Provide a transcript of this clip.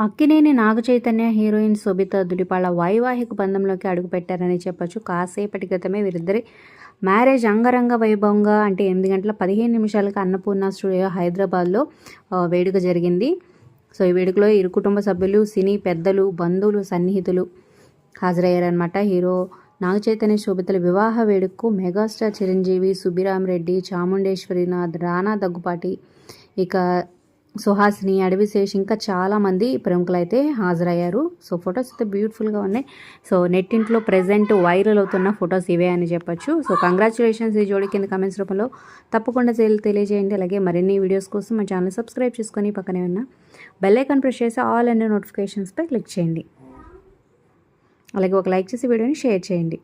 Akkineni Naga Chaitanya heroine శోభిత దులిపాల వైవాహిక బంధంలోకి అడుగుపెట్టారని చెప్పొచ్చు. కాసేపటి క్రితమే వీరిద్దరి మ్యారేజ్ అంగరంగ వైభవంగా అంటే 8 గంటల 15 నిమిషాలకు అన్నపూర్ణ స్టూడియో హైదరాబాద్లో వేడుక జరిగింది. సో ఈ వేడుకలో ఇరు కుటుంబ సభ్యులు, సినీ పెద్దలు, బంధువులు, సన్నిహితులు హాజరయ్యారనమాట. హీరో నాగచైతన్య శోభితల వివాహ వేడుకకు మెగాస్టార్ చిరంజీవి, సుబ్బిరామరెడ్డి, చాముండేశ్వరినాథ్, రానా దగ్గుపాటి, ఇక సుహాసిని, అడవిశేష్ ఇంకా చాలామంది ప్రముఖులు అయితే హాజరయ్యారు. సో ఫొటోస్ అయితే బ్యూటిఫుల్గా ఉన్నాయి. సో నెట్టింట్లో ప్రెజెంట్ వైరల్ అవుతున్న ఫొటోస్ ఇవే అని చెప్పొచ్చు. సో కంగ్రాచులేషన్స్ ఈ జోడి కింద కామెంట్స్ రూపంలో తప్పకుండా తెలియజేయండి. అలాగే మరిన్ని వీడియోస్ కోసం మా ఛానల్ సబ్స్క్రైబ్ చేసుకొని పక్కనే ఉన్న బెల్ ఐకాన్ ప్రెస్ చేసి ఆల్ అండ్ నోటిఫికేషన్స్పై క్లిక్ చేయండి. అలాగే ఒక లైక్ చేసి వీడియోని షేర్ చేయండి.